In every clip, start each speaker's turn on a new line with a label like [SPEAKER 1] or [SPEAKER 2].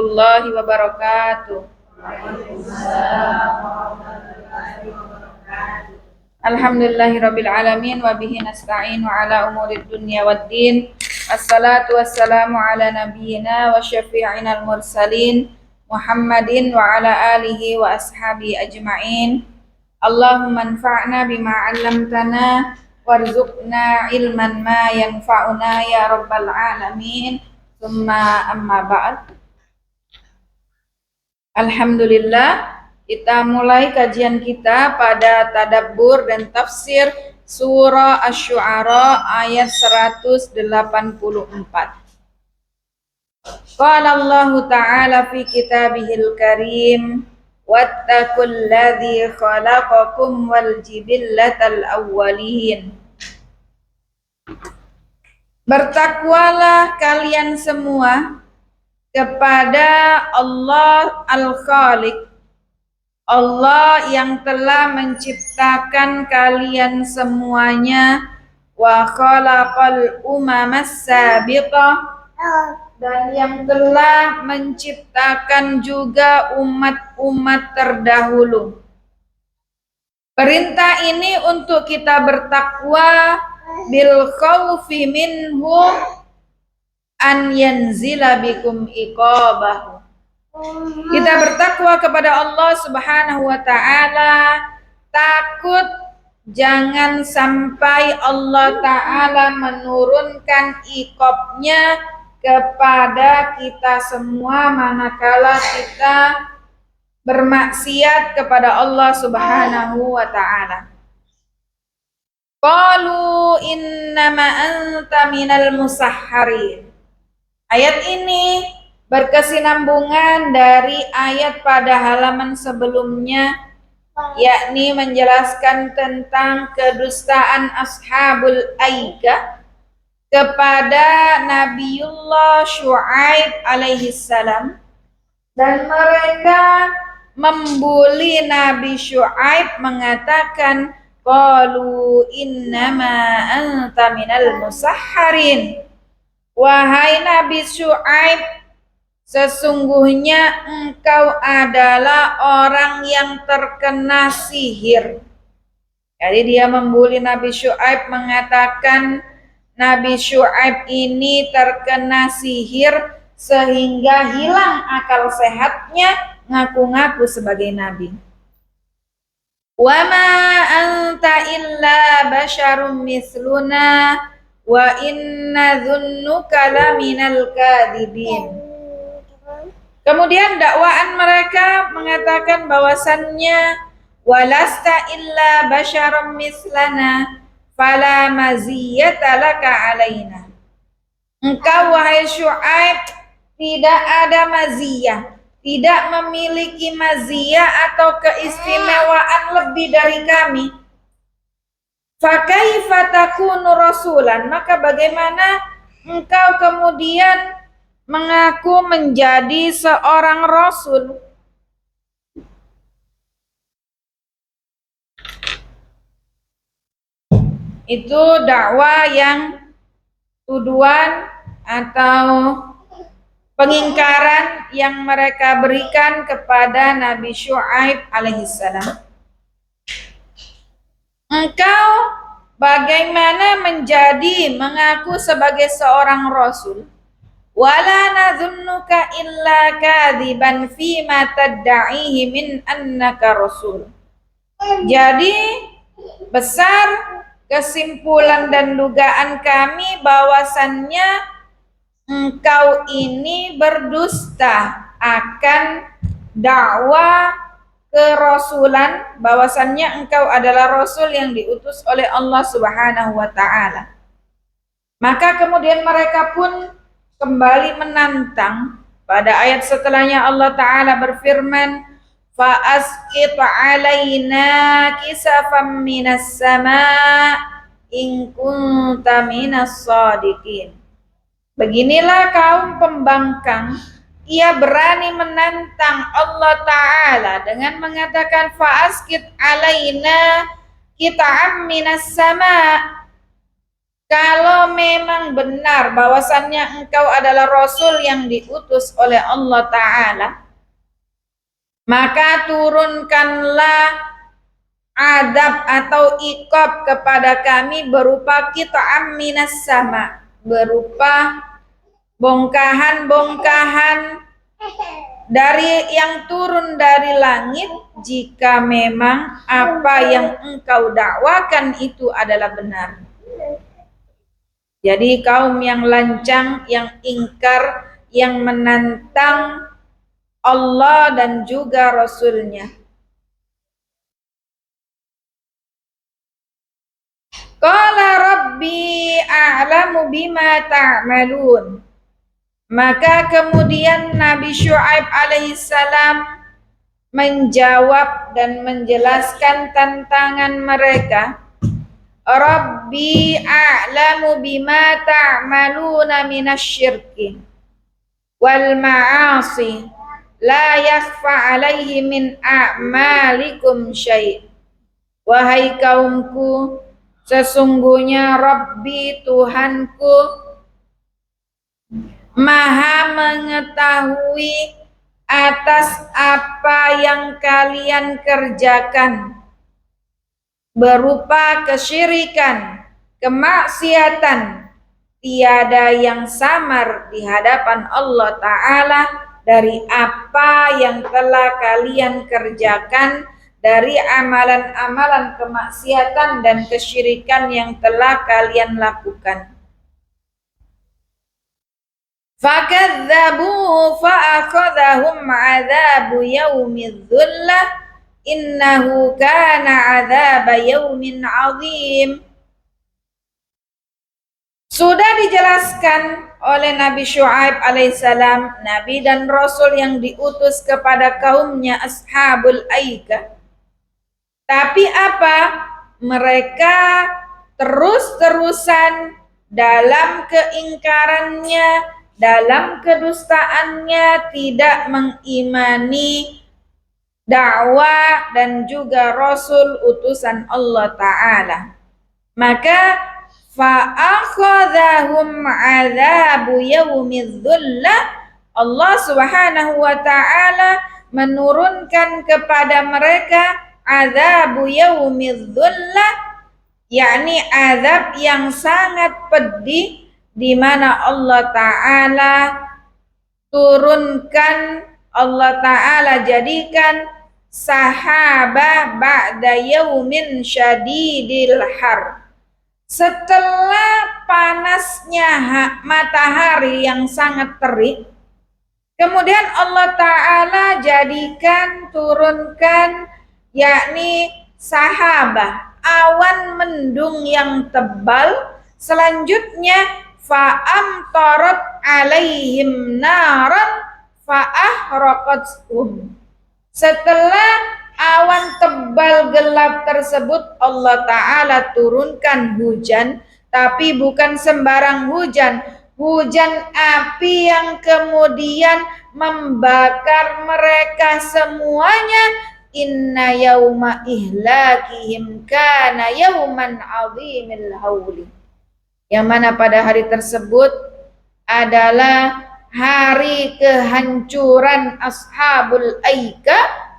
[SPEAKER 1] warahmatullahi wabarakatuh. Alhamdulillahirabbil alamin wa bihi nasta'inu ala umurid dunya waddin. Assalatu wassalamu ala nabiyyina wa syafi'inal mursalin Muhammadin wa ala alihi wa ashabi ajma'in. Allahumma anfa'na bima 'allamtana warzuqna ilman ma yanfa'una ya rabbal alamin. Tsumma amma ba'd. Alhamdulillah, kita mulai kajian kita pada tadabbur dan tafsir surah Asy-Syu'ara ayat 184. Qala Allah Ta'ala fi kitabihil karim, wattaqul ladzi khalaqakum wal jibillatal awwalin. Bertakwalah kalian semua kepada Allah Al-Khaliq, Allah yang telah menciptakan kalian semuanya, wa khalaqal umamas sabiqah, dan yang telah menciptakan juga umat-umat terdahulu. Perintah ini untuk kita bertakwa bil khaufi minhu an yanzila bikum iqabahu. Kita bertakwa kepada Allah Subhanahu wa taala, takut jangan sampai Allah taala menurunkan iqabnya kepada kita semua manakala kita bermaksiat kepada Allah Subhanahu wa taala. Qalu innama anta minal musahharin. Ayat ini berkesinambungan dari ayat pada halaman sebelumnya, yakni menjelaskan tentang kedustaan ashabul aikah kepada Nabiullah Syu'aib alaihissalam, dan mereka membuli Nabi Syu'aib mengatakan, qalu innama anta minal musahharin. Wahai Nabi Syu'aib, sesungguhnya engkau adalah orang yang terkena sihir. Jadi dia membuli Nabi Syu'aib, mengatakan Nabi Syu'aib ini terkena sihir sehingga hilang akal sehatnya, ngaku-ngaku sebagai nabi. Wa ma anta illa basyarum misluna wa inna dhunnuka laminal kadhibin. Kemudian dakwaan mereka mengatakan bahwasannya walasta illa basyarum mislana fala maziyata laka alaina. Engkau wahai Syu'aib tidak ada maziyah, tidak memiliki maziyah atau keistimewaan lebih dari kami. Fakaifa takunu rasulan, maka bagaimana engkau kemudian mengaku menjadi seorang rasul? Itu dakwah yang tuduhan atau pengingkaran yang mereka berikan kepada Nabi Syu'aib alaihissalam. Engkau bagaimana mengaku sebagai seorang rasul? Wala nadhunnuka illa kadziban fima tadda'ihi min annaka rasul. Jadi besar kesimpulan dan dugaan kami bahwasannya engkau ini berdusta akan dakwah kerasulan, bahwasannya engkau adalah rasul yang diutus oleh Allah Subhanahu wa taala. Maka kemudian mereka pun kembali menantang. Pada ayat setelahnya Allah taala berfirman, fa asqit alaina kisafam minas sama' in kunta minas shadiqin. Beginilah kaum pembangkang, ia berani menantang Allah Ta'ala dengan mengatakan fa'askit alaina kita'am minas sama', Kalau memang benar bahwasannya engkau adalah Rasul yang diutus oleh Allah Ta'ala, maka turunkanlah adab atau iqab kepada kami berupa qita'am minas sama, berupa bongkahan-bongkahan dari yang turun dari langit jika memang apa yang engkau dakwakan itu adalah benar. Jadi kaum yang lancang, yang ingkar, yang menantang Allah dan juga Rasulnya. Qala Rabbi a'lamu bima ta'malun. Maka kemudian Nabi Syuaib alaihissalam menjawab dan menjelaskan tantangan mereka. Rabbi a'lamu bima ta'maluna minasyirki wal ma'asi la yakhfa alaihi min a'malikum syai'. Wahai kaumku, sesungguhnya Rabbi Tuhanku Maha mengetahui atas apa yang kalian kerjakan berupa kesyirikan, kemaksiatan. Tiada yang samar di hadapan Allah Ta'ala dari apa yang telah kalian kerjakan dari amalan-amalan kemaksiatan dan kesyirikan yang telah kalian lakukan. Fakadzabuhu fa'akhadhahum 'adzabu yaumidz dzullah innahu kana 'adzaba yaumin 'adzim. Sudah dijelaskan oleh Nabi Syuaib alaihissalam, Nabi dan Rasul yang diutus kepada kaumnya Ashabul Aikah. Tapi apa? Mereka terus-terusan dalam keingkarannya, dalam kedustaannya, tidak mengimani dakwah dan juga Rasul utusan Allah Ta'ala. Maka fa'akhadhahum 'adzabu yaumidz dzullah. Allah Subhanahu wa Ta'ala menurunkan kepada mereka azabu yaumidz dzullah, yakni azab yang sangat pedih, di mana Allah Ta'ala turunkan, Allah Ta'ala jadikan sahabah ba'da yaumin syadidil har. Setelah panasnya matahari yang sangat terik, kemudian Allah Ta'ala jadikan, turunkan, yakni sahabah, awan mendung yang tebal. Selanjutnya fa'amtarat alaihim naran fa'ahraqathum. Setelah awan tebal gelap tersebut, Allah Ta'ala turunkan hujan, tapi bukan sembarang hujan, hujan api yang kemudian membakar mereka semuanya. Inna yauma ihlakihim kana yauman 'azimil hauli. Yang mana pada hari tersebut adalah hari kehancuran Ashabul Aikah,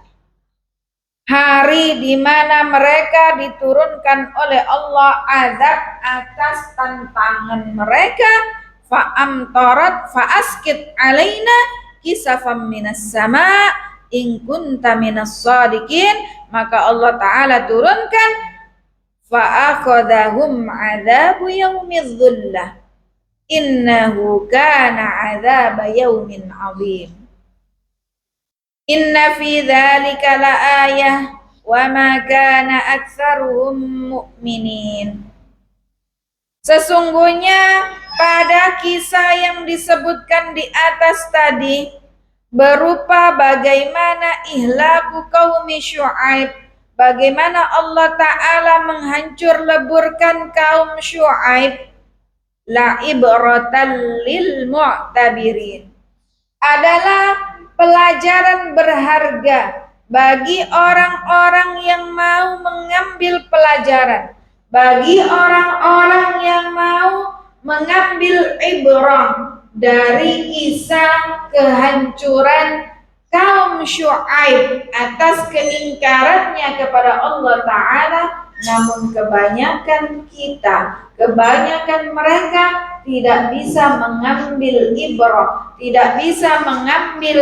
[SPEAKER 1] hari di mana mereka diturunkan oleh Allah azab atas tantangan mereka. Fa'amtarat fa'askit alaina kisafam minas sama' in kunta minas shadiqin. Maka Allah Ta'ala turunkan fa'akhadhahum 'adzabu yaumidz dzullah innahu kana 'adzaba yaumin 'adzim. Inna fi dzalika laayah wa ma kana aktsaruhum mu'minin. Sesungguhnya pada kisah yang disebutkan di atas tadi berupa bagaimana ihlaku qaumi Syuaib, bagaimana Allah Ta'ala menghancur leburkan kaum Syuaib, la ibratan lil mu'tabirin, adalah pelajaran berharga bagi orang-orang yang mau mengambil pelajaran, bagi orang-orang yang mau mengambil ibrah dari kisah kehancuran kaum Syuaib atas keingkarannya kepada Allah Ta'ala. Namun kebanyakan mereka tidak bisa mengambil ibrah, tidak bisa mengambil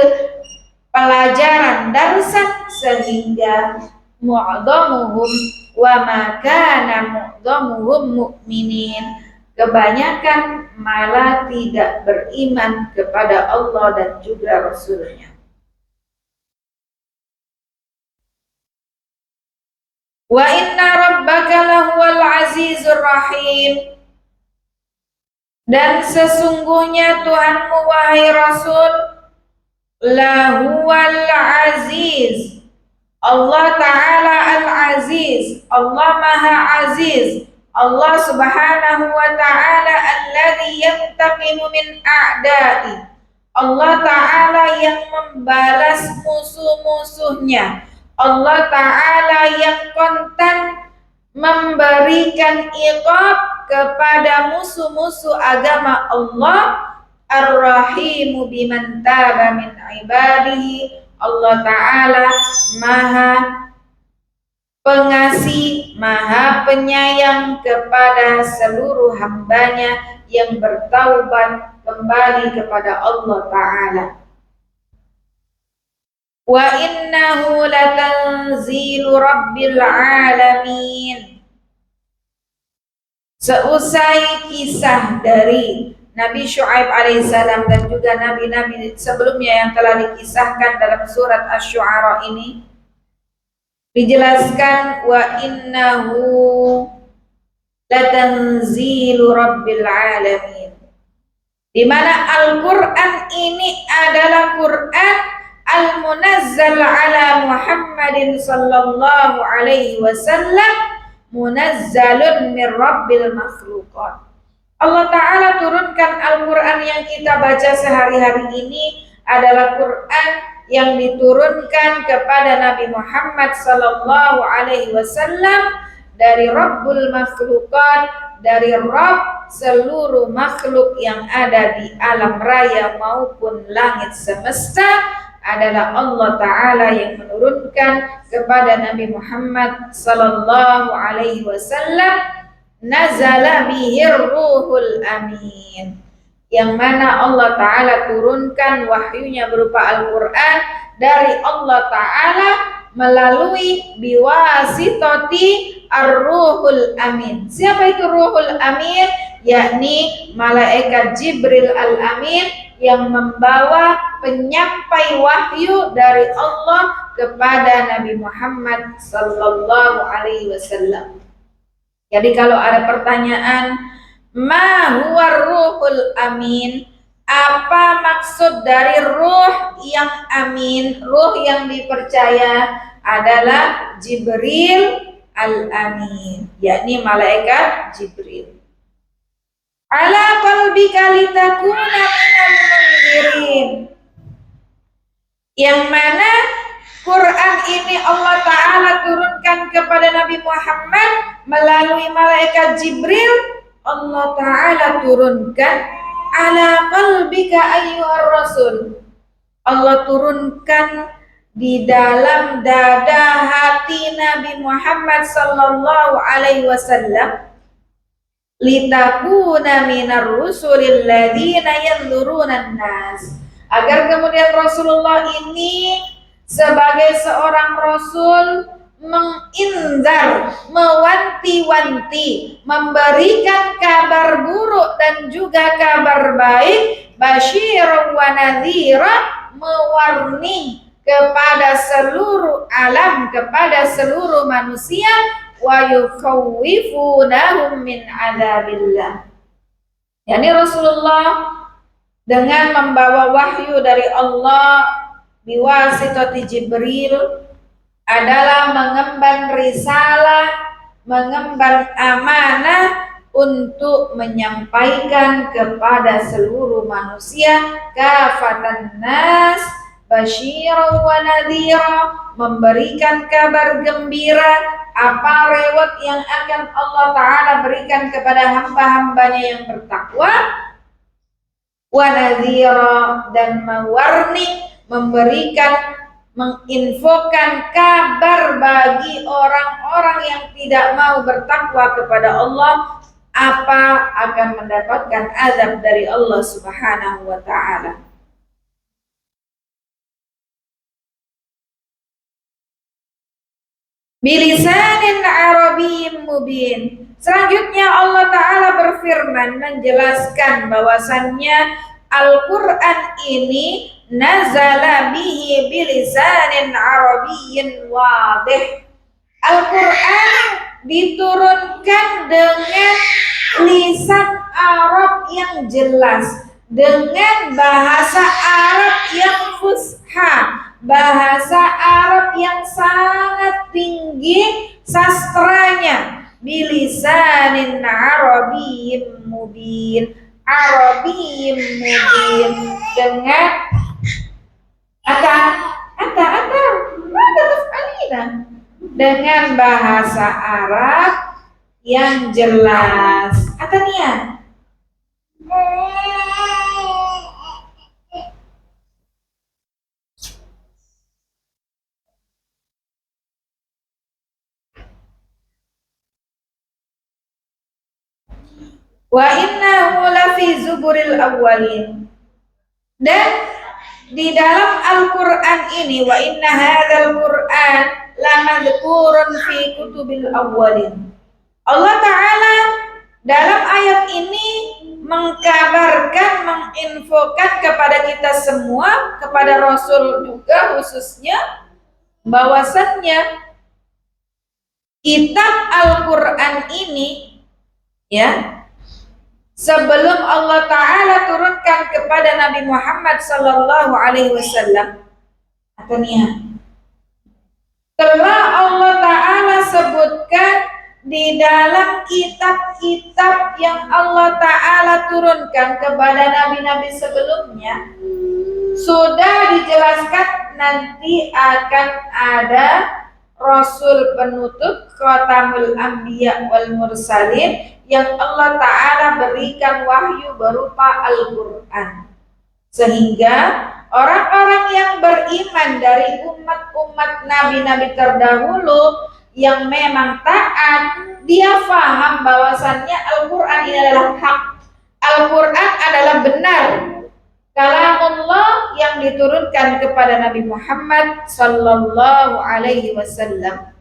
[SPEAKER 1] pelajaran darsan, sehingga mu'adhamuhum wa ma kana mu'adhamuhum mu'minin, kebanyakan malah tidak beriman kepada Allah dan juga Rasulnya. Wa inna rabbaka lahuwal azizur rahim, dan sesungguhnya Tuhanmu wahai Rasul lahuwal aziz, Allah Ta'ala al-aziz, Allah Maha Aziz, Allah Subhanahu wa Ta'ala alladzi yantaqimu min a'da'i, Allah Ta'ala yang membalas musuh-musuhnya, Allah Ta'ala yang kontan memberikan iqab kepada musuh-musuh agama Allah, Ar-Rahimu biman taba min ibadihi, Allah Ta'ala Maha Pengasih, Maha Penyayang kepada seluruh hambanya yang bertaubat kembali kepada Allah Ta'ala. Wa innahu latanzilu rabbil alamin. Seusai kisah dari Nabi Syuaib alaihissalam dan juga nabi-nabi sebelumnya yang telah dikisahkan dalam surat Asy-Syu'ara ini, dijelaskan wa innahu latanzilu rabbil alamin, di mana Al-Qur'an ini adalah Qur'an al-munazzal ala Muhammadin sallallahu alaihi wasallam, munazzalun min rabbil makhluqat. Allah Ta'ala turunkan Al-Quran yang kita baca sehari-hari ini adalah Quran yang diturunkan kepada Nabi Muhammad sallallahu alaihi wasallam dari Rabbul Makhluqat, dari Rabb seluruh makhluk yang ada di alam raya maupun langit semesta, adalah Allah Ta'ala yang menurunkan kepada Nabi Muhammad sallallahu alaihi wasallam, nazala bihir ruhul amin, yang mana Allah Ta'ala turunkan wahyunya berupa Al-Quran dari Allah Ta'ala melalui biwasitati ar-ruhul amin. Siapa itu ruhul amin? Yakni malaikat Jibril al-amin yang membawa penyampai wahyu dari Allah kepada Nabi Muhammad sallallahu alaihi wasallam. Jadi kalau ada pertanyaan, ma huwa ruhul amin, apa maksud dari ruh yang amin, ruh yang dipercaya? Adalah Jibril al-amin, yakni malaikat Jibril. Ala qalbika litakuna minal munzirin, yang mana Quran ini Allah Ta'ala turunkan kepada Nabi Muhammad melalui malaikat Jibril. Allah Ta'ala turunkan ala qalbika ayyuhar rasul, Allah turunkan di dalam dada hati Nabi Muhammad sallallahu alaihi wasallam, litakuna minar rusulil ladzina yanzuruna nas, agar kemudian Rasulullah ini sebagai seorang rasul menginzar, mewanti-wanti, memberikan kabar buruk dan juga kabar baik, basyiran wa nadhira, mewarni kepada seluruh alam, kepada seluruh manusia, wa yukhawwifunahum min adzabillah. Yani Rasulullah dengan membawa wahyu dari Allah biwasitati Jibril adalah mengemban risalah, mengemban amanah untuk menyampaikan kepada seluruh manusia, kafatan nas, basyiran wa nadhira, memberikan kabar gembira, apa reward yang akan Allah Ta'ala berikan kepada hamba-hambanya yang bertakwa, wa nadhira, dan mewarning, memberikan, menginfokan kabar bagi orang-orang yang tidak mau bertakwa kepada Allah, apa akan mendapatkan azab dari Allah Subhanahu wa Ta'ala. Bilisanin Arabiyyin mubin. Selanjutnya Allah Ta'ala berfirman menjelaskan bahwasannya Al-Quran ini nazala bihi bilisanin Arabiyyin wadih. Al-Quran diturunkan dengan lisan Arab yang jelas, dengan bahasa Arab yang fusha, bahasa Arab yang sangat tinggi sastranya, bilisanin Arabiyyin mubin, Arabiyyin mubin, dengan dengan bahasa Arab yang jelas. Atania. Wa innahu lafi zuburil awwalin. Dan di dalam Al-Quran ini, wa inna hadzal Quran lamadhkurun fi kutubil awwalin. Allah Ta'ala dalam ayat ini mengkabarkan, menginfokan kepada kita semua, kepada Rasul juga khususnya, bahwasannya kitab Al-Quran ini, ya, sebelum Allah Ta'ala turunkan kepada Nabi Muhammad Sallallahu Alaihi Wasallam, telah Allah Ta'ala sebutkan di dalam kitab-kitab yang Allah Ta'ala turunkan kepada nabi-nabi sebelumnya, sudah dijelaskan nanti akan ada Rasul penutup, Khatamul Anbiya wal Mursalin, yang Allah Ta'ala berikan wahyu berupa Al-Quran. Sehingga orang-orang yang beriman dari umat-umat nabi-nabi terdahulu yang memang taat, dia faham bahwasannya Al-Quran ini adalah hak. Al-Quran adalah benar, kalamullah yang diturunkan kepada Nabi Muhammad Sallallahu Alaihi Wasallam.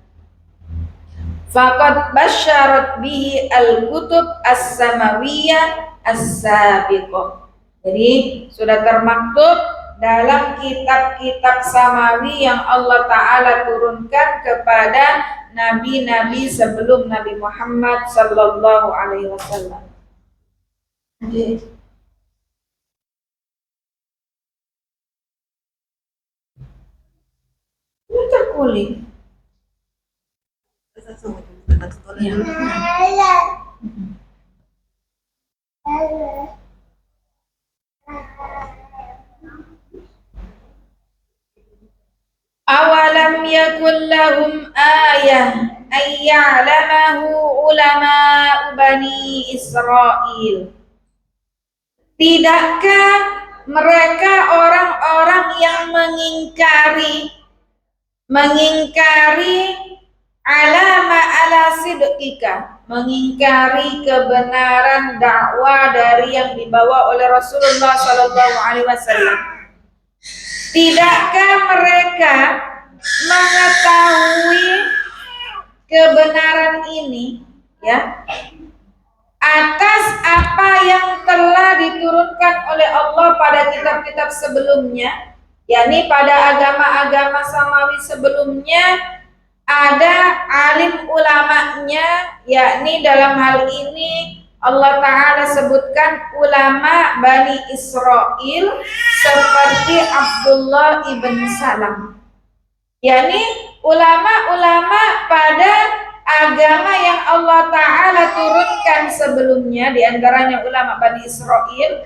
[SPEAKER 1] Faqad basyarat bihi al-kutub as-samawiyah as-sabiqah. Jadi sudah termaktub dalam kitab-kitab samawi yang Allah Ta'ala turunkan kepada nabi-nabi sebelum Nabi Muhammad Sallallahu Alaihi Wasallam. Terkulik. Awalam yakul lahum ayah ayya'lamahu ulama Bani Israel. Tidakkah mereka orang-orang yang mengingkari alama ala sidqika, mengingkari kebenaran dakwah dari yang dibawa oleh Rasulullah Sallallahu Alaihi Wasallam. Tidakkah mereka mengetahui kebenaran ini, ya, atas apa yang telah diturunkan oleh Allah pada kitab-kitab sebelumnya, yakni pada agama-agama samawi sebelumnya ada alim ulamanya, yakni dalam hal ini Allah Ta'ala sebutkan ulama Bani Israel seperti Abdullah ibn Salam, yakni ulama-ulama pada agama yang Allah Ta'ala turunkan sebelumnya, diantaranya ulama Bani Israel.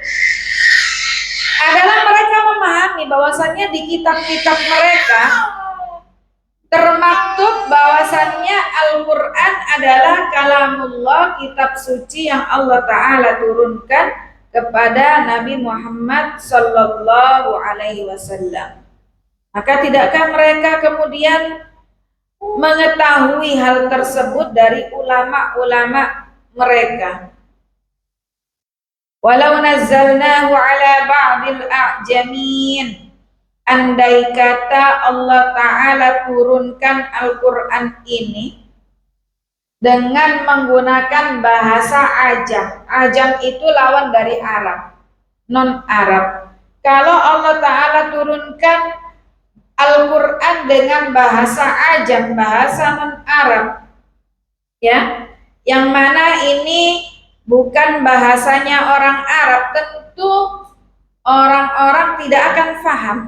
[SPEAKER 1] adalah mereka memahami bahwasannya di kitab-kitab mereka termaktub bahwasannya Al-Quran adalah kalamullah, kitab suci yang Allah Ta'ala turunkan kepada Nabi Muhammad Sallallahu Alaihi Wasallam. Maka tidakkah mereka kemudian mengetahui hal tersebut dari ulama-ulama mereka? Walau nazzalnahu ala ba'dil a'jamin, andai kata Allah Ta'ala turunkan Al-Quran ini dengan menggunakan bahasa Ajam. Ajam itu lawan dari Arab, non-Arab. Kalau Allah Ta'ala turunkan Al-Quran dengan bahasa Ajam, bahasa non-Arab, ya, yang mana ini bukan bahasanya orang Arab, tentu orang-orang tidak akan paham,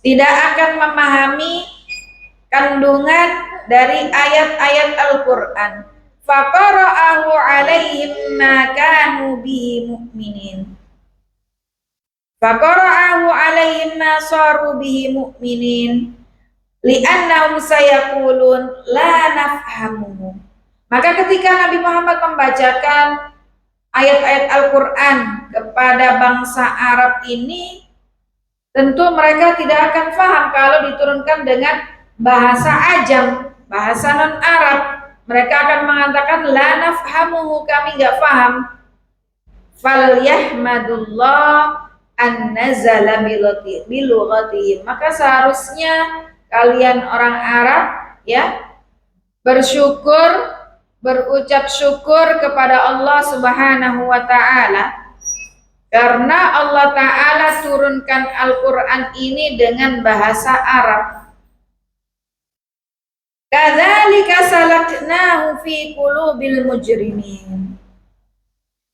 [SPEAKER 1] tidak akan memahami kandungan dari ayat-ayat Al-Quran. Faqara'ahu alaihim ma kanu bihi mu'minin. Faqara'ahu alaihim ma saru bihi mu'minin li'annahum sayaqulun la nafhamuhu. Maka ketika Nabi Muhammad membacakan ayat-ayat Al-Quran kepada bangsa Arab ini, tentu mereka tidak akan paham kalau diturunkan dengan bahasa Ajam, bahasa non-Arab. Mereka akan mengatakan la nafhamuhu, kami nggak paham. Falyahmadullah an nazala bilughatihim. Maka seharusnya kalian orang Arab, ya, bersyukur, berucap syukur kepada Allah Subhanahu wa Ta'ala karena Allah Ta'ala turunkan Al-Quran ini dengan bahasa Arab. Kadzalika salaknahu fi qulubil mujrimin.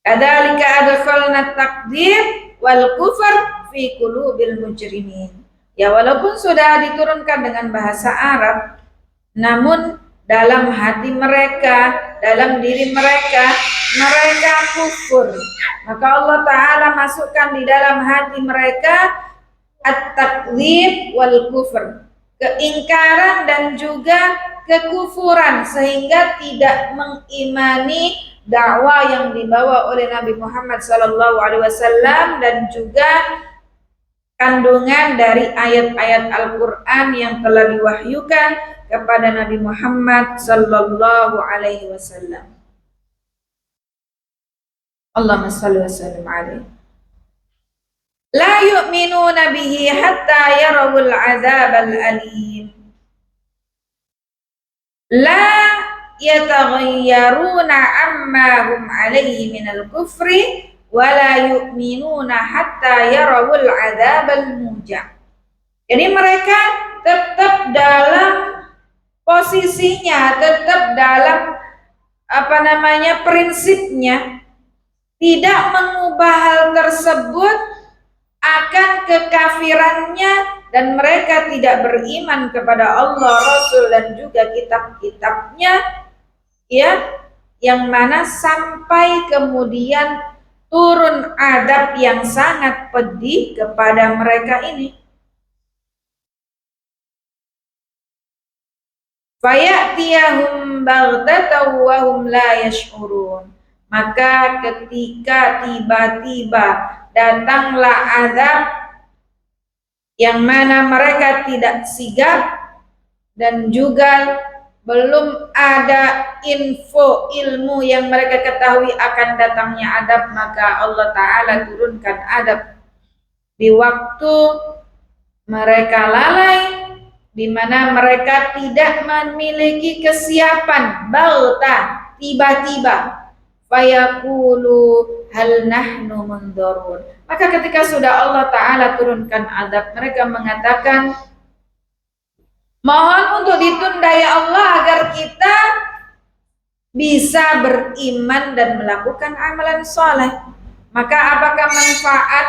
[SPEAKER 1] Kadzalika adkhalna takdzib wal kufr fi qulubil mujrimin. Ya, walaupun sudah diturunkan dengan bahasa Arab, namun dalam hati mereka, dalam diri mereka, mereka kufur. Maka Allah Ta'ala masukkan di dalam hati mereka at-takdzib wal kufur, keingkaran dan juga kekufuran, sehingga tidak mengimani dakwah yang dibawa oleh Nabi Muhammad SAW dan juga kandungan dari ayat-ayat Al-Quran yang telah diwahyukan kepada Nabi Muhammad sallallahu alaihi wasallam. Allahumma shalli wa sallim alaihi. La yu'minuna bihi hatta yarawul azab al-alim. La yataghayyaruna amma hum alaihi minal kufri wa la yu'minuna hatta yarawul azab al-mujah. Jadi mereka tetap dalam posisinya, tetap dalam prinsipnya, tidak mengubah hal tersebut akan kekafirannya, dan mereka tidak beriman kepada Allah, Rasul dan juga kitab-kitabnya, ya, yang mana sampai kemudian turun adab yang sangat pedih kepada mereka ini. Fayatiyahum baghtatan wa hum la yash'urun. Maka ketika tiba-tiba datanglah azab yang mana mereka tidak sigap dan juga belum ada ilmu yang mereka ketahui akan datangnya adab, maka Allah Ta'ala turunkan adab di waktu mereka lalai, di mana mereka tidak memiliki kesiapan, balta, tiba-tiba, fayaqulu hal nahnu mundzarun. Maka ketika sudah Allah Ta'ala turunkan adab, mereka mengatakan, mohon untuk ditunda ya Allah agar kita bisa beriman dan melakukan amalan soleh. Maka apakah manfaat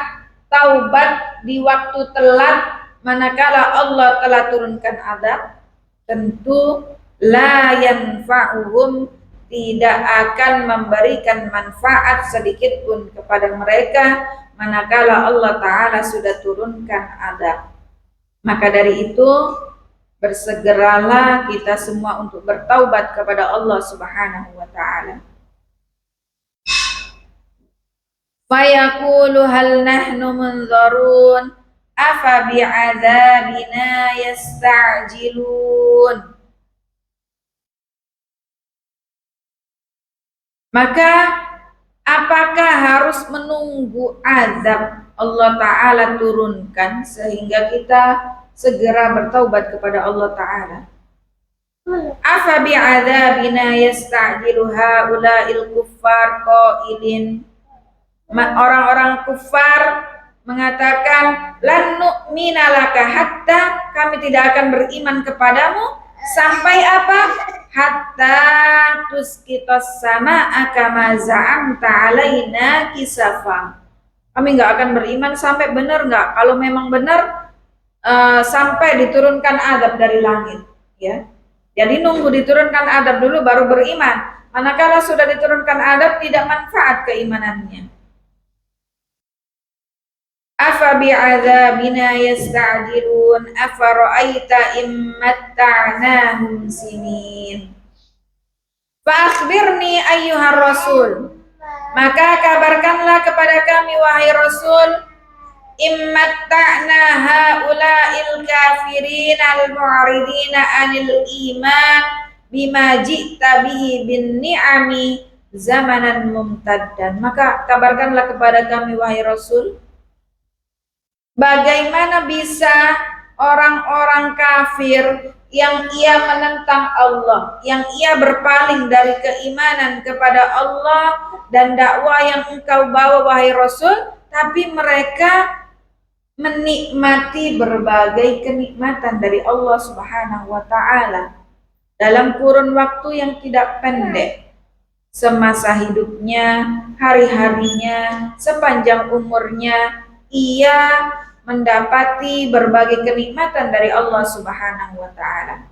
[SPEAKER 1] taubat di waktu telat manakala Allah telah turunkan azab? Tentu la yanfa'uhum tidak akan memberikan manfaat sedikit pun kepada mereka manakala Allah Ta'ala sudah turunkan adab. Maka dari itu bersegeralah kita semua untuk bertaubat kepada Allah Subhanahu wa Ta'ala. Fayaqulu hal nahnu munzarun afa bi'adzabina yasta'jilun. Maka apakah harus menunggu azab Allah Ta'ala turunkan sehingga kita segera bertaubat kepada Allah Ta'ala? Afa bi'adzabina yasta'jilu haula'il kuffar qailin. Orang-orang kufar mengatakan lan nu'mina laka hatta, kami tidak akan beriman kepadamu sampai apa? Hatta tusqitas samaa'a kama za'amta alaina kisafa. Kami nggak akan beriman sampai benar nggak? Kalau memang benar sampai diturunkan adab dari langit, ya. Jadi nunggu diturunkan adab dulu baru beriman. Manakala sudah diturunkan adab tidak manfaat keimanannya. Afa bi'adzabina yasta'jilun afara'aita immatta'nahum sinin. Fa'akhbirni ayyuhar rasul, maka kabarkanlah kepada kami wahai Rasul, immatta'na haula'il kafirin al-mu'ridina 'anil iman bima ji'ta bihi bin ni'ami zamanan mumtaddan. Maka kabarkanlah kepada kami wahai Rasul, bagaimana bisa orang-orang kafir yang ia menentang Allah, yang ia berpaling dari keimanan kepada Allah dan dakwah yang engkau bawa wahai Rasul, tapi mereka menikmati berbagai kenikmatan dari Allah Subhanahu wa Ta'ala dalam kurun waktu yang tidak pendek, semasa hidupnya, hari-harinya, sepanjang umurnya, ia mendapati berbagai kenikmatan dari Allah Subhanahu wa Ta'ala.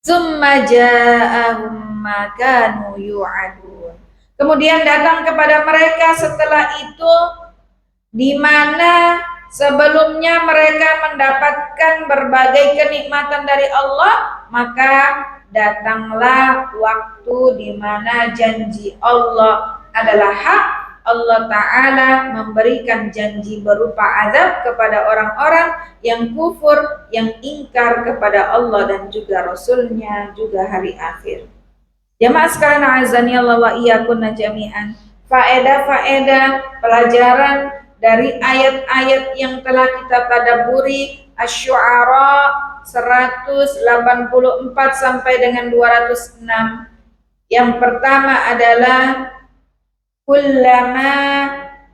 [SPEAKER 1] Tsumma ja'ahum ma kanu yu'adun. Kemudian datang kepada mereka setelah itu di mana sebelumnya mereka mendapatkan berbagai kenikmatan dari Allah, maka datanglah waktu di mana janji Allah adalah hak. Allah Ta'ala memberikan janji berupa azab kepada orang-orang yang kufur, yang ingkar kepada Allah dan juga Rasulnya, juga hari akhir. Jamaah sekalian a'azzani Allah wa iyyakunna jami'an. Faedah-faedah pelajaran dari ayat-ayat yang telah kita tadabburi, Asy-Syu'ara 184 sampai dengan 206. Yang pertama adalah kullama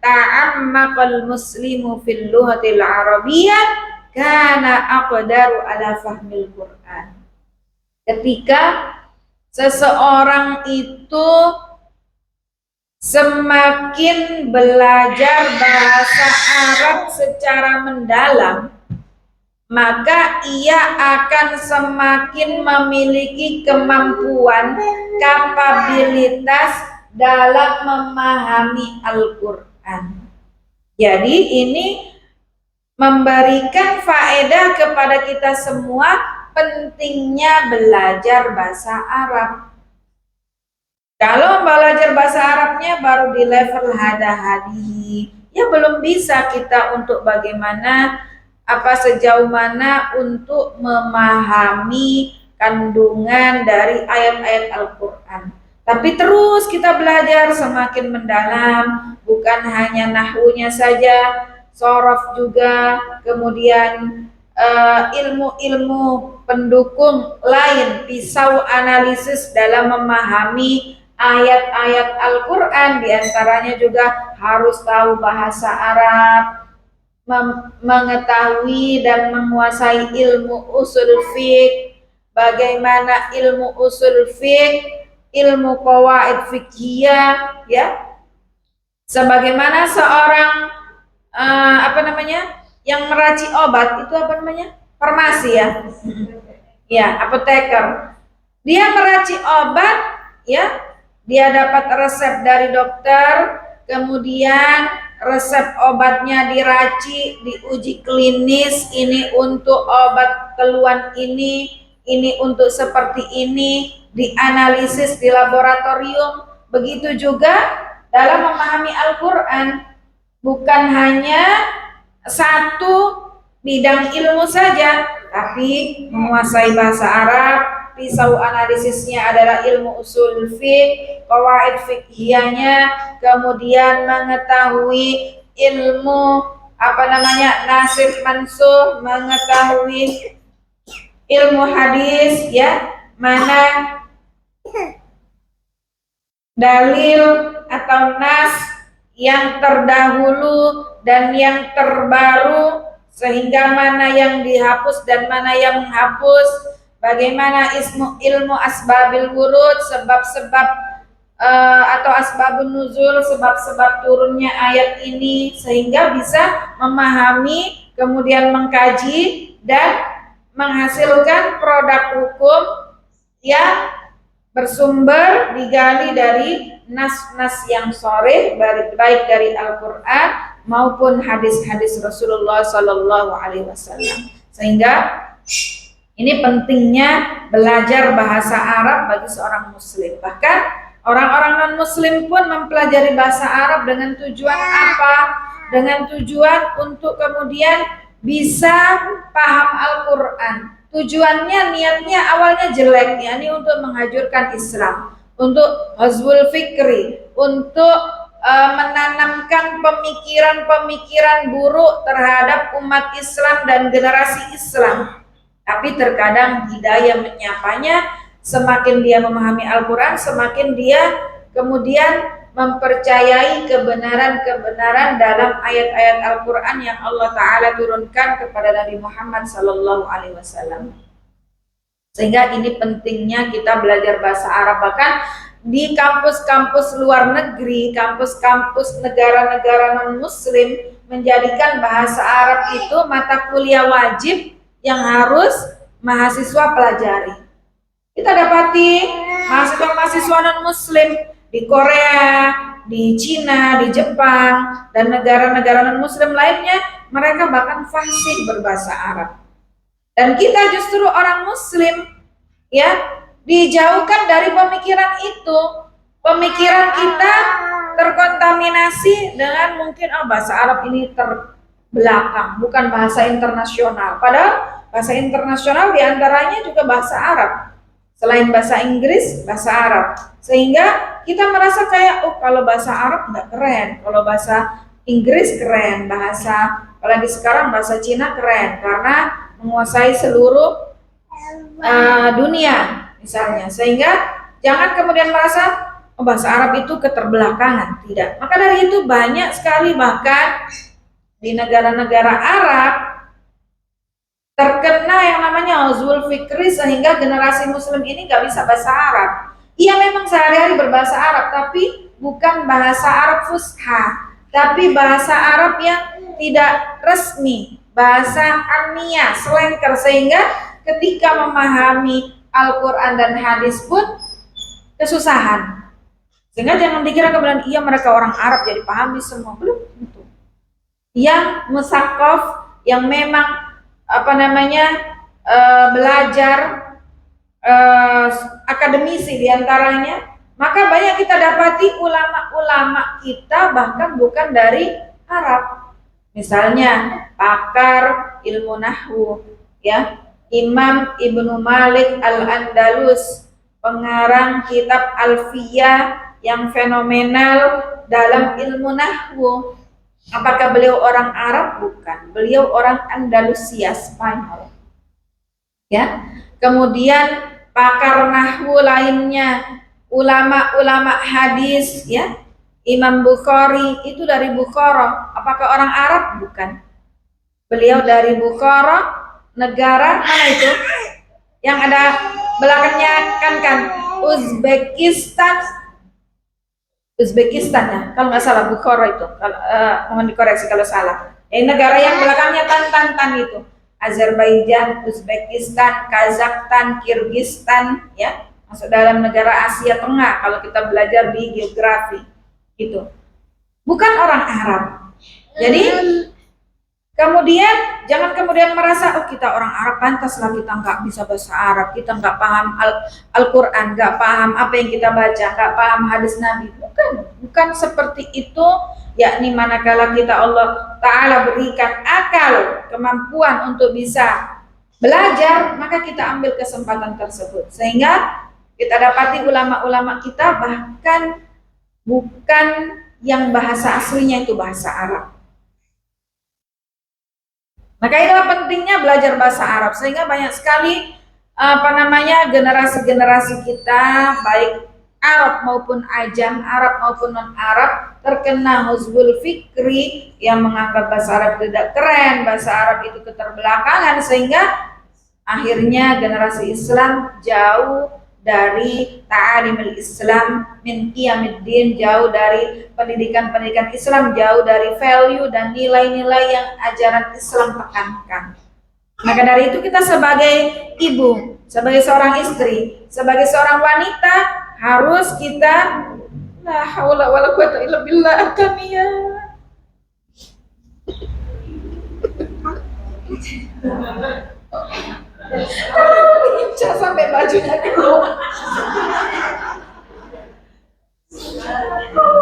[SPEAKER 1] ta'ammaqal muslimu fil lughatil arabiyyah kana aqdaru ala fahmil Qur'an. Ketika seseorang itu semakin belajar bahasa Arab secara mendalam, maka ia akan semakin memiliki kemampuan, kapabilitas dalam memahami Al-Quran. Jadi ini memberikan faedah kepada kita semua pentingnya belajar bahasa Arab. Kalau belajar bahasa Arabnya baru di level hada-hadi, ya belum bisa kita untuk bagaimana, sejauh mana untuk memahami kandungan dari ayat-ayat Al-Quran. Tapi terus kita belajar semakin mendalam, bukan hanya nahwunya saja, shorof juga, kemudian ilmu-ilmu pendukung lain, pisau analisis dalam memahami ayat-ayat Al-Quran. Diantaranya juga harus tahu bahasa Arab, mengetahui dan menguasai ilmu usul fiqh. Bagaimana ilmu usul fiqh, ilmu qawaid fiqhiyah, ya. Sebagaimana seorang yang meracik obat, itu farmasi, ya. Ya, apoteker. Dia meracik obat, ya, dia dapat resep dari dokter, kemudian resep obatnya diracik, diuji klinis, ini untuk obat keluhan ini untuk seperti ini, dianalisis di laboratorium. Begitu juga dalam memahami Al-Quran, bukan hanya satu bidang ilmu saja, tapi menguasai bahasa Arab. Pisau analisisnya adalah ilmu usul fiqh, qawaid fiqhiyahnya, kemudian mengetahui ilmu nasib mansuh, mengetahui ilmu hadis, ya, mana dalil atau nas yang terdahulu dan yang terbaru, sehingga mana yang dihapus dan mana yang menghapus, bagaimana ilmu asbabil wurud, sebab-sebab atau asbabun nuzul, sebab-sebab turunnya ayat ini, sehingga bisa memahami, kemudian mengkaji dan menghasilkan produk hukum yang bersumber digali dari nas-nas yang sharih, baik dari Al-Quran maupun hadis-hadis Rasulullah Sallallahu Alaihi Wasallam. Sehingga ini pentingnya belajar bahasa Arab bagi seorang muslim. Bahkan orang-orang non-muslim pun mempelajari bahasa Arab dengan tujuan apa? Dengan tujuan untuk kemudian bisa paham Al-Quran. Tujuannya, niatnya awalnya jelek, yakni untuk menghajurkan Islam, untuk huzwul fikri, untuk menanamkan pemikiran-pemikiran buruk terhadap umat Islam dan generasi Islam. Tapi terkadang hidayah menyapanya, semakin dia memahami Al-Quran, semakin dia kemudian mempercayai kebenaran-kebenaran dalam ayat-ayat Al-Quran yang Allah Ta'ala turunkan kepada Nabi Muhammad Sallallahu Alaihi Wasallam. Sehingga ini pentingnya kita belajar bahasa Arab. Bahkan di kampus-kampus luar negeri, kampus-kampus negara-negara non-muslim menjadikan bahasa Arab itu mata kuliah wajib yang harus mahasiswa pelajari. Kita dapati mahasiswa non-muslim di Korea, di Cina, di Jepang, dan negara-negara non-muslim lainnya, mereka bahkan fasih berbahasa Arab. Dan kita justru orang muslim, ya, dijauhkan dari pemikiran itu. Pemikiran kita terkontaminasi dengan mungkin bahasa Arab ini terbelakang, bukan bahasa internasional. Padahal bahasa internasional diantaranya juga bahasa Arab. Selain bahasa Inggris, bahasa Arab. Sehingga kita merasa kayak, kalau bahasa Arab nggak keren, kalau bahasa Inggris keren, apalagi sekarang bahasa Cina keren, karena menguasai seluruh dunia misalnya. Sehingga jangan kemudian merasa bahasa Arab itu keterbelakangan, tidak. Maka dari itu banyak sekali bahkan di negara-negara Arab terkena yang namanya huzwul fikri, sehingga generasi muslim ini nggak bisa bahasa Arab. Ia memang sehari-hari berbahasa Arab, tapi bukan bahasa Arab fusha, tapi bahasa Arab yang tidak resmi, bahasa amiyah, selengker, sehingga ketika memahami Al-Quran dan hadis pun kesusahan. Sehingga jangan dikira kemudian mereka orang Arab jadi pahami semua, belum tentu. Yang musaqaf, yang memang belajar akademisi diantaranya, maka banyak kita dapati ulama-ulama kita bahkan bukan dari Arab. Misalnya pakar ilmu nahwu, ya, Imam Ibnu Malik Al-Andalus, pengarang kitab Alfiyah yang fenomenal dalam ilmu nahwu. Apakah beliau orang Arab? Bukan. Beliau orang Andalusia, Spanyol. Ya. Kemudian pakar nahwu lainnya, ulama-ulama hadis, ya. Imam Bukhari itu dari Bukhara. Apakah orang Arab? Bukan. Beliau dari Bukhara, negara mana itu? Yang ada belakangnya kan Uzbekistan ya, kalau nggak salah Bukhara itu. Mohon dikoreksi kalau salah. Negara yang belakangnya tan itu, Azerbaijan, Uzbekistan, Kazakhstan, Kirgistan, ya, masuk dalam negara Asia Tengah kalau kita belajar di geografi gitu. Bukan orang Arab. Jadi kemudian jangan kemudian merasa oh kita orang Arab pantaslah kita nggak bisa bahasa Arab, kita nggak paham Al-Quran, nggak paham apa yang kita baca, nggak paham hadis Nabi. Bukan seperti itu. Yakni manakala kita Allah Ta'ala berikan akal, kemampuan untuk bisa belajar, maka kita ambil kesempatan tersebut. Sehingga kita dapati ulama-ulama kita bahkan bukan yang bahasa aslinya itu bahasa Arab. Maka itulah pentingnya belajar bahasa Arab, sehingga banyak sekali generasi-generasi kita baik Arab maupun ajam, Arab maupun non-Arab terkena huzbul fikri yang menganggap bahasa Arab tidak keren, bahasa Arab itu keterbelakangan, sehingga akhirnya generasi Islam jauh dari ta'alimul Islam min qiyamiddin, jauh dari pendidikan-pendidikan Islam, jauh dari value dan nilai-nilai yang ajaran Islam tekankan. Maka dari itu kita sebagai ibu, sebagai seorang istri, sebagai seorang wanita harus kita la haula wala quwata illa billah kamiya. Lincah sampai bajunya keluar.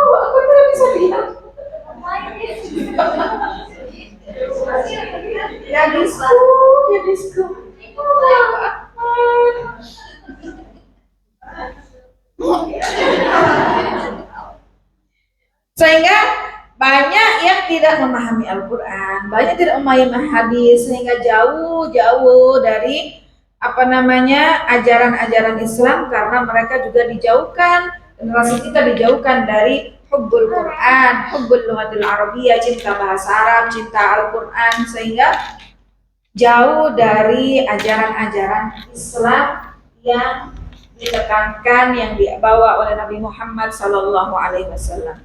[SPEAKER 1] Aku tidak bisa lihat. Ya disku. Sehingga banyak yang tidak memahami Al-Quran, banyak tidak memahami hadis, sehingga jauh dari ajaran-ajaran Islam, karena mereka juga dijauhkan, generasi kita dijauhkan dari hubbul Quran, hubbul lughatil Arabiyyah, cinta bahasa Arab, cinta Al-Quran, sehingga jauh dari ajaran-ajaran Islam yang ditekankan, yang dibawa oleh Nabi Muhammad Sallallahu Alaihi Wasallam.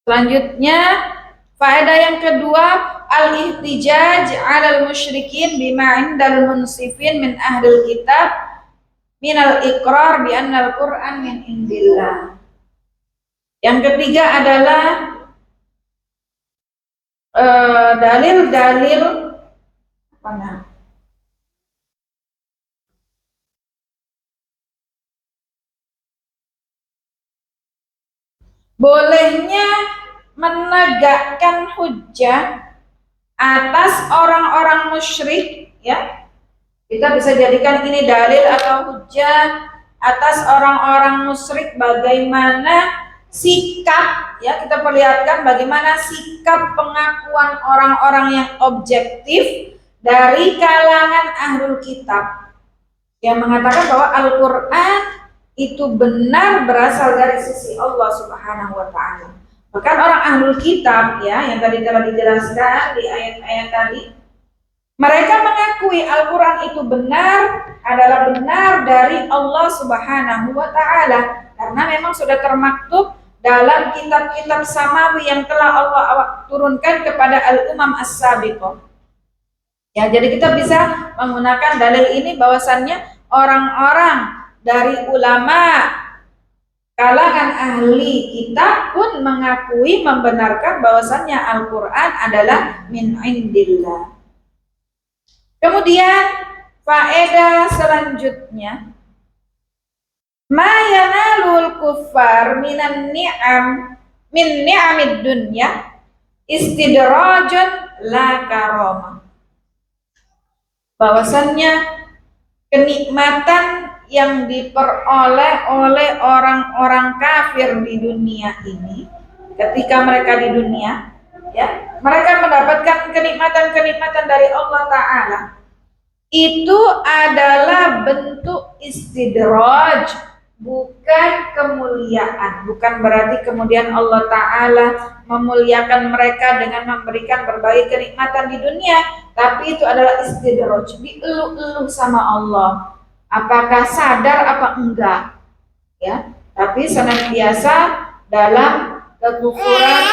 [SPEAKER 1] Selanjutnya, faedah yang kedua, al-ihtijaj 'alal musyrikin bima 'indal munsifin min ahlil kitab minal iqrar bi anna al-Qur'an min indillah. Yang ketiga adalah dalil-dalil bolehnya menegakkan hujjah atas orang-orang musyrik, ya. Kita bisa jadikan ini dalil atau hujjah atas orang-orang musyrik, bagaimana sikap, ya, kita perlihatkan bagaimana sikap pengakuan orang-orang yang objektif dari kalangan ahlul kitab yang mengatakan bahwa Al-Quran itu benar berasal dari sisi Allah Subhanahu wa Ta'ala. Bahkan orang ahlul kitab, ya, yang tadi telah dijelaskan di ayat-ayat tadi, mereka mengakui Al-Quran itu adalah benar dari Allah Subhanahu wa Ta'ala, karena memang sudah termaktub dalam kitab-kitab samawi yang telah Allah turunkan kepada al-umam as-sabiqah. Ya, jadi kita bisa menggunakan dalil ini bahwasannya orang-orang dari ulama kalangan ahli kitab pun mengakui, membenarkan bahwasannya Al-Quran adalah min indillah. Kemudian faedah selanjutnya, ma yanalul kuffar minan ni'am min ni'amid dunya istidrajun la karamah. Bahwasannya kenikmatan yang diperoleh oleh orang-orang kafir di dunia ini, ketika mereka di dunia, ya, mereka mendapatkan kenikmatan-kenikmatan dari Allah Ta'ala, itu adalah bentuk istidraj, bukan kemuliaan. Bukan berarti kemudian Allah Ta'ala memuliakan mereka dengan memberikan berbagai kenikmatan di dunia, tapi itu adalah istidraj, dielu-elu sama Allah. Apakah sadar apa enggak, ya? tapi senantiasa dalam kekufuran